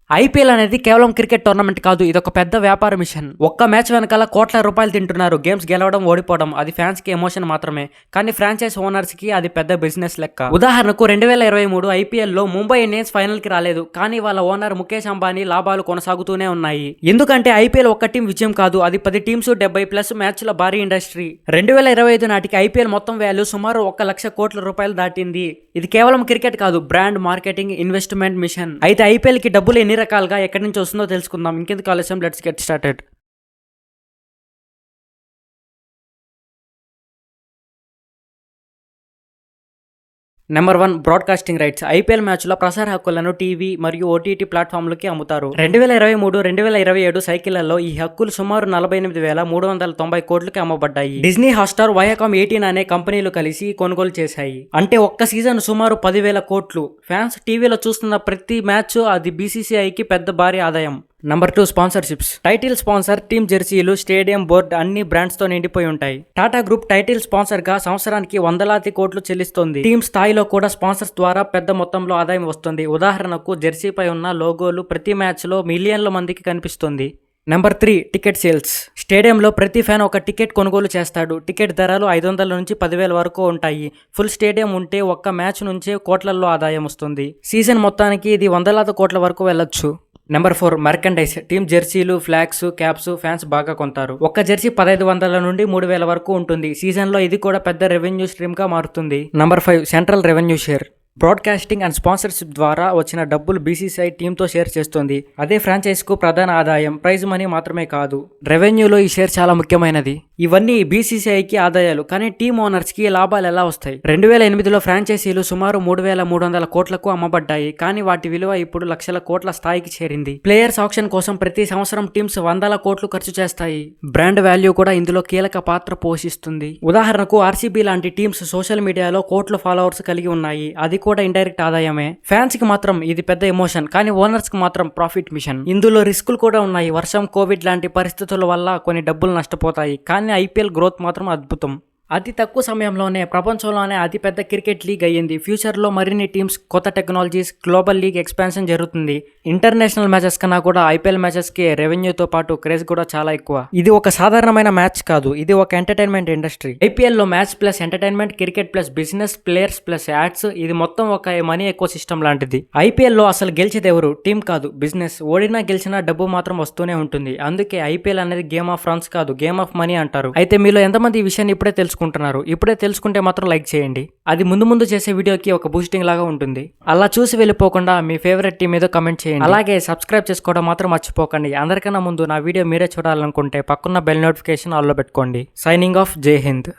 IPL అనేది కేవలం cricket tournament కాదు, ఇది ఒక పెద్ద వ్యాపార మిషన్. ఒక్క మ్యాచ్ వెనకాల కోట్ల రూపాయలు తింటున్నారు. గేమ్స్ గెలవడం, ఓడిపోవడం అది ఫ్యాన్స్ కి ఎమోషన్ మాత్రమే, కానీ ఫ్రాంచైజ్ ఓనర్స్ కి అది పెద్ద బిజినెస్ లెక్క. ఉదాహరణకు 2023 ఐపీఎల్ లో ముంబై ఇండియన్స్ ఫైనల్ కి రాలేదు, కానీ వాళ్ళ ఓనర్ ముఖేష్ అంబానీ లాభాలు కొనసాగుతూనే ఉన్నాయి. ఎందుకంటే ఐపీఎల్ ఒక్క టీం విజయం కాదు, అది 10 టీమ్స్ 70+ మ్యాచ్ల భారీ ఇండస్ట్రీ. 2025 నాటికి ఐపీఎల్ మొత్తం వాల్యూ సుమారు 1 లక్ష కోట్ల రూపాయలు దాటింది. ఇది కేవలం క్రికెట్ కాదు, బ్రాండ్, మార్కెటింగ్, ఇన్వెస్ట్మెంట్ మిషన్. అయితే ఐపీఎల్ కి డబ్బులు ఎన్ని రకాలుగా ఎక్కడి నుంచి వస్తుందో తెలుసుకుందాం. ఇంకెందుకు ఆలస్యం, let's get started. Number 1, broadcasting rights. IPL మ్యాచ్ల ప్రసార హక్కులను టీవీ మరియు ఓటీటీ ప్లాట్ఫామ్లకి అమ్ముతారు. 2023-2027 సైకిళ్లలో ఈ హక్కులు సుమారు 48,390 కోట్లకి అమ్మబడ్డాయి. డిజ్నీ హాట్స్టార్, వయాకామ్ 18 అనే కంపెనీలు కలిసి కొనుగోలు చేశాయి. అంటే ఒక్క సీజన్ సుమారు 10,000 కోట్లు. ఫ్యాన్స్ టీవీలో చూస్తున్న ప్రతి మ్యాచ్ అది బీసీసీఐకి పెద్ద భారీ ఆదాయం. Number 2, sponsorships. Title sponsor, team జెర్సీలు, స్టేడియం బోర్డ్ అన్ని బ్రాండ్స్ తో నిండిపోయి ఉంటాయి. టాటా గ్రూప్ టైటిల్ స్పాన్సర్ గా సంవత్సరానికి వందలాది కోట్లు చెల్లిస్తోంది. టీమ్ స్థాయిలో కూడా స్పాన్సర్స్ ద్వారా పెద్ద మొత్తంలో ఆదాయం వస్తుంది. ఉదాహరణకు జెర్సీపై ఉన్న లోగోలు ప్రతి మ్యాచ్ లో మిలియన్ల మందికి కనిపిస్తుంది. Number 3, ticket sales. స్టేడియంలో ప్రతి ఫ్యాన్ ఒక టికెట్ కొనుగోలు చేస్తాడు. టికెట్ ధరలు 500 నుంచి 10,000 వరకు ఉంటాయి. ఫుల్ స్టేడియం ఉంటే ఒక్క మ్యాచ్ నుంచే కోట్లల్లో ఆదాయం వస్తుంది. సీజన్ మొత్తానికి ఇది వందలాది కోట్ల వరకు వెళ్ళొచ్చు. Number 4, merchandise. టీమ్ జెర్సీలు, ఫ్లాగ్స్, క్యాప్స్ ఫ్యాన్స్ బాగా కొంటారు. ఒక్క జెర్సీ 1,500 నుండి 3,000 వరకు ఉంటుంది. సీజన్ లో ఇది కూడా పెద్ద రెవెన్యూ స్ట్రీమ్ గా మారుతుంది. Number 5, central revenue share. Broadcasting and sponsorship ద్వారా వచ్చిన డబ్బులు బీసీసీఐ టీంతో షేర్ చేస్తుంది. అదే ఫ్రాంచైజ్ కు ప్రధాన ఆదాయం. ప్రైజ్ మనీ మాత్రమే కాదు, రెవెన్యూలో ఈ షేర్ చాలా ముఖ్యమైనది. ఇవన్నీ బీసీసీఐకి ఆదాయాలు, కానీ టీమ్ ఓనర్స్ కి లాభాలు ఎలా వస్తాయి? 2008లో ఫ్రాంచైజీలు సుమారు 3,300 కోట్లకు అమ్మబడ్డాయి, కానీ వాటి విలువ ఇప్పుడు లక్షల కోట్ల స్థాయికి చేరింది. ప్లేయర్స్ ఆప్షన్ కోసం ప్రతి సంవత్సరం టీమ్స్ వందల కోట్లు ఖర్చు చేస్తాయి. బ్రాండ్ వాల్యూ కూడా ఇందులో కీలక పాత్ర పోషిస్తుంది. ఉదాహరణకు ఆర్సీబీ లాంటి టీమ్స్ సోషల్ మీడియాలో కోట్ల ఫాలోవర్స్ కలిగి ఉన్నాయి. అది కూడా ఇండైరెక్ట్ ఆదాయమే. ఫ్యాన్స్ కి మాత్రం ఇది పెద్ద ఎమోషన్, కానీ ఓనర్స్ కి మాత్రం ప్రాఫిట్ మిషన్. ఇందులో రిస్కులు కూడా ఉన్నాయి. వర్షం, కోవిడ్ లాంటి పరిస్థితుల వల్ల కొన్ని డబ్బులు నష్టపోతాయి, కానీ ఐపీఎల్ గ్రోత్ మాత్రం అద్భుతం. అతి తక్కువ సమయంలోనే ప్రపంచంలోనే అతిపెద్ద క్రికెట్ లీగ్ అయ్యింది. ఫ్యూచర్లో మరిన్ని టీమ్స్, కొత్త టెక్నాలజీస్, గ్లోబల్ లీగ్ ఎక్స్పాన్షన్ జరుగుతుంది. ఇంటర్నేషనల్ మ్యాచెస్ కన్నా కూడా ఐపీఎల్ మ్యాచెస్ కి రెవెన్యూతో పాటు క్రేజ్ కూడా చాలా ఎక్కువ. ఇది ఒక సాధారణమైన మ్యాచ్ కాదు, ఇది ఒక ఎంటర్టైన్మెంట్ ఇండస్ట్రీ. ఐపీఎల్ లో match plus entertainment, cricket plus business, players plus ads, ఇది మొత్తం ఒక మనీ ఎకో సిస్టమ్ లాంటిది. ఐపీఎల్ లో అసలు గెలిచేది ఎవరు? టీం కాదు, బిజినెస్. ఓడినా గెలిచినా డబ్బు మాత్రం వస్తూనే ఉంటుంది. అందుకే ఐపీఎల్ అనేది గేమ్ ఆఫ్ రన్స్ కాదు, గేమ్ ఆఫ్ మనీ అంటారు. అయితే మీలో ఎంతమంది ఈ విషయాన్ని ఇప్పుడే ఇప్పుడే తెలుసుకుంటే మాత్రం లైక్ చేయండి. అది ముందు చేసే వీడియోకి ఒక బూస్టింగ్ లాగా ఉంటుంది. అలా చూసి వెళ్ళిపోకుండా మీ ఫేవరెట్ టీం ఏదో కమెంట్ చేయండి. అలాగే సబ్స్క్రైబ్ చేసుకోవడం మాత్రం మర్చిపోకండి. అందరికన్నా ముందు నా వీడియో మీరే చూడాలనుకుంటే పక్కన్న బెల్ నోటిఫికేషన్ ఆల్లో పెట్టుకోండి. Signing off. జై హింద్.